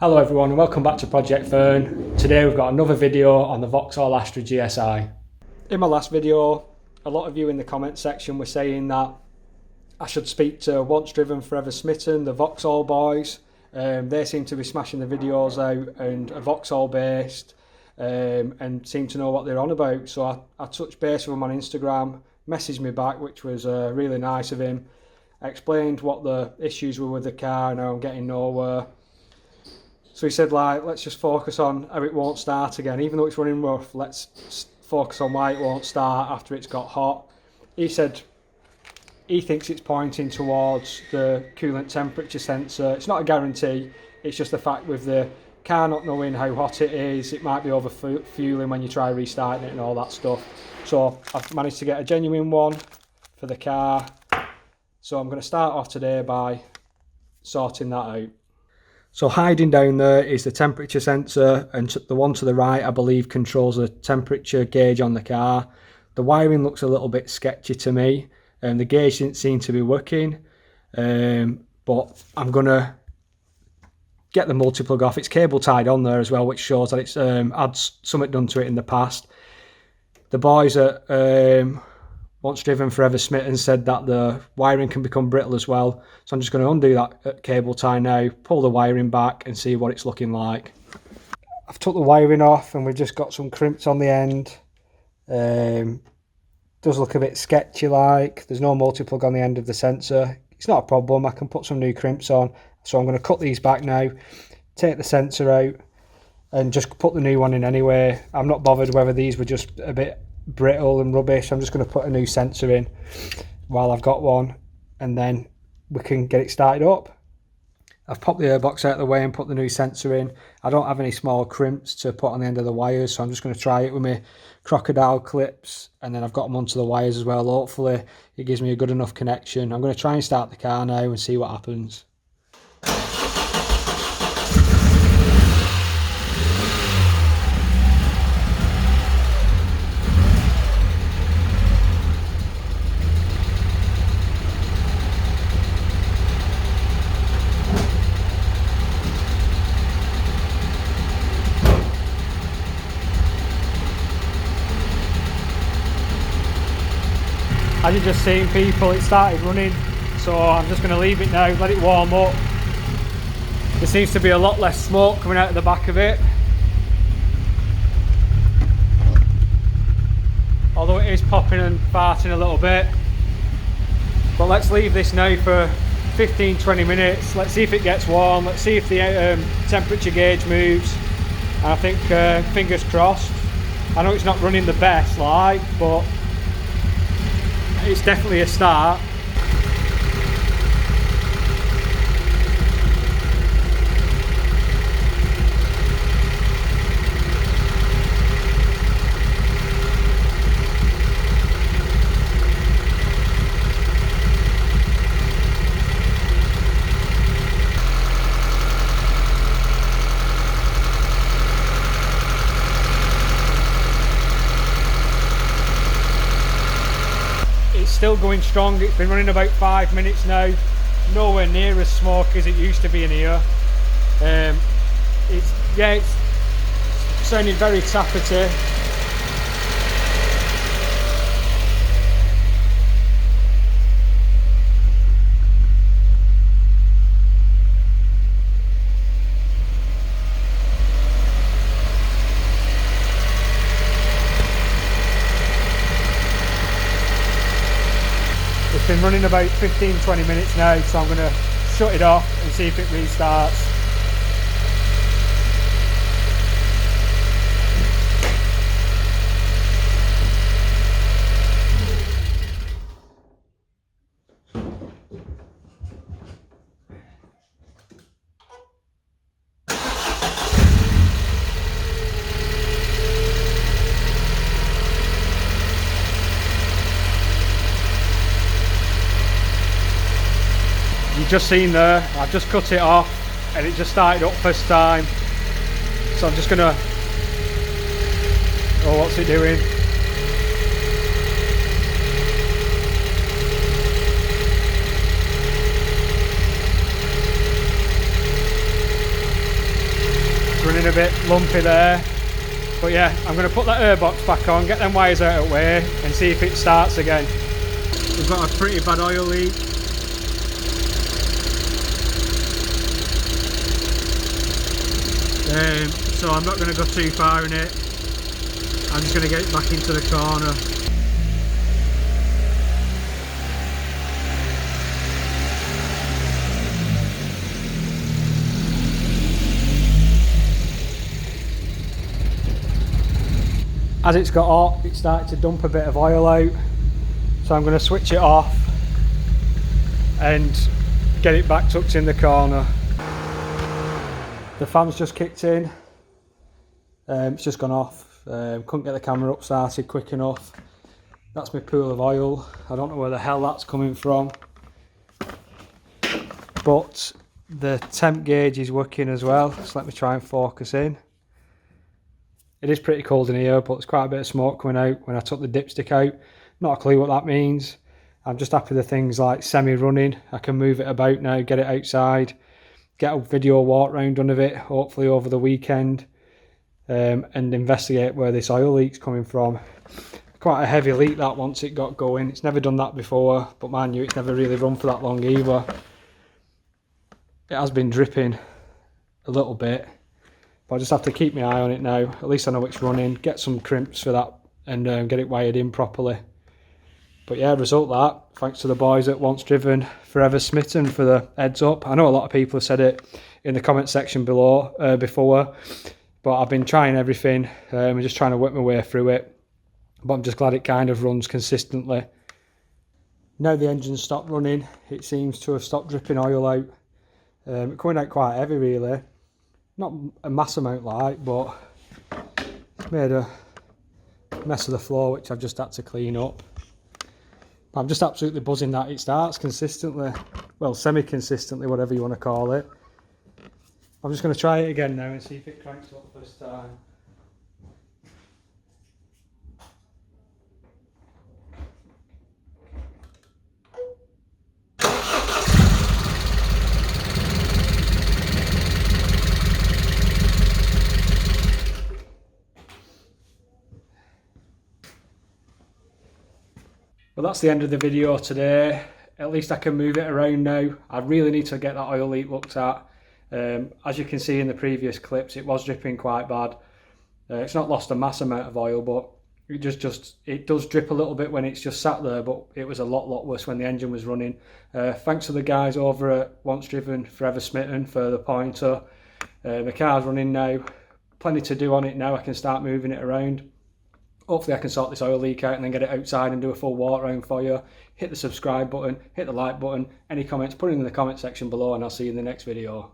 Hello everyone and welcome back to Project Fern. Today we've got another video on the Vauxhall Astra GSi. In my last video, a lot of you in the comment section were saying that I should speak to Once Driven Forever Smitten, the Vauxhall boys. They seem to be smashing the videos out and are Vauxhall based and seem to know what they're on about. So I touched base with him on Instagram, messaged me back, which was really nice of him. I explained what the issues were with the car and how I'm getting nowhere. So he said, let's just focus on how it won't start again. Even though it's running rough, let's focus on why it won't start after it's got hot. He said he thinks it's pointing towards the coolant temperature sensor. It's not a guarantee, it's just the fact with the car not knowing how hot it is, it might be over fueling when you try restarting it and all that stuff. So I've managed to get a genuine one for the car. So I'm going to start off today by sorting that out. So hiding down there is the temperature sensor, and the one to the right I believe controls the temperature gauge on the car. The wiring looks a little bit sketchy to me and the gauge didn't seem to be working, but I'm going to get the multi-plug off. It's cable tied on there as well, which shows that it's had something done to it in the past. The boys at Once Driven Forever Smitten said that the wiring can become brittle as well. So I'm just going to undo that cable tie now, pull the wiring back and see what it's looking like. I've took the wiring off and we've just got some crimps on the end. Does look a bit sketchy like. There's no multi-plug on the end of the sensor. It's not a problem, I can put some new crimps on. So I'm going to cut these back now, take the sensor out and just put the new one in anyway. I'm not bothered whether these were just a bit brittle and rubbish. I'm just going to put a new sensor in while I've got one and then we can get it started up. I've popped the airbox out of the way and put the new sensor in. I don't have any small crimps to put on the end of the wires, so I'm just going to try it with my crocodile clips and then I've got them onto the wires as well. Hopefully it gives me a good enough connection. I'm going to try and start the car now and see what happens. As you've just seen people, it started running, so I'm just going to leave it now, let it warm up. There seems to be a lot less smoke coming out of the back of it, although it is popping and farting a little bit. But let's leave this now for 15-20 minutes. Let's see if it gets warm, let's see if the temperature gauge moves, and I think fingers crossed. I know it's not running the best but it's definitely a start. Still going strong. It's been running about 5 minutes now, nowhere near as smoky as it used to be in here. It's sounding very tappety. It's been running about 15-20 minutes now, so I'm going to shut it off and see if it restarts. You've just seen there, I've just cut it off and it just started up first time. So I'm just gonna, oh, what's it doing? running a bit lumpy there. But yeah, I'm going to put that air box back on, get them wires out of the way and see if it starts again. We've got a pretty bad oil leak. So I'm not going to go too far in it. I'm just going to get it back into the corner. As it's got hot, it started to dump a bit of oil out. So I'm going to switch it off and get it back tucked in the corner. The fan's just kicked in. It's just gone off. Couldn't get the camera up started quick enough. That's my pool of oil. I don't know where the hell that's coming from. But the temp gauge is working as well. So let me try and focus in. It is pretty cold in here, but there's quite a bit of smoke coming out when I took the dipstick out. Not a clue what that means. I'm just happy the thing's like semi-running. I can move it about now, get it outside, get a video walk round of it, hopefully over the weekend, and investigate where this oil leak's coming from. Quite a heavy leak that once it got going. It's never done that before, but mind you, it's never really run for that long either. It has been dripping a little bit. But I just have to keep my eye on it now. At least I know it's running. Get some crimps for that and get it wired in properly. But yeah, result that. Thanks to the boys at Once Driven, Forever Smitten for the heads up. I know a lot of people have said it in the comment section below before, but I've been trying everything. I'm just trying to work my way through it. But I'm just glad it kind of runs consistently. Now the engine's stopped running, it seems to have stopped dripping oil out. It's coming out quite heavy really. Not a mass amount like, but it's made a mess of the floor which I've just had to clean up. I'm just absolutely buzzing that it starts consistently, well semi-consistently, whatever you want to call it. I'm just going to try it again now and see if it cranks up first time. Well, that's the end of the video today. At least I can move it around now. I really need to get that oil leak looked at. As you can see in the previous clips, it was dripping quite bad. It's not lost a mass amount of oil, but it does drip a little bit when it's just sat there, but it was a lot worse when the engine was running. Thanks to the guys over at Once Driven, Forever Smitten for the pointer. The car's running now. Plenty to do on it now. I can start moving it around. Hopefully I can sort this oil leak out and then get it outside and do a full walk around for you. Hit the subscribe button, hit the like button, any comments, put it in the comment section below and I'll see you in the next video.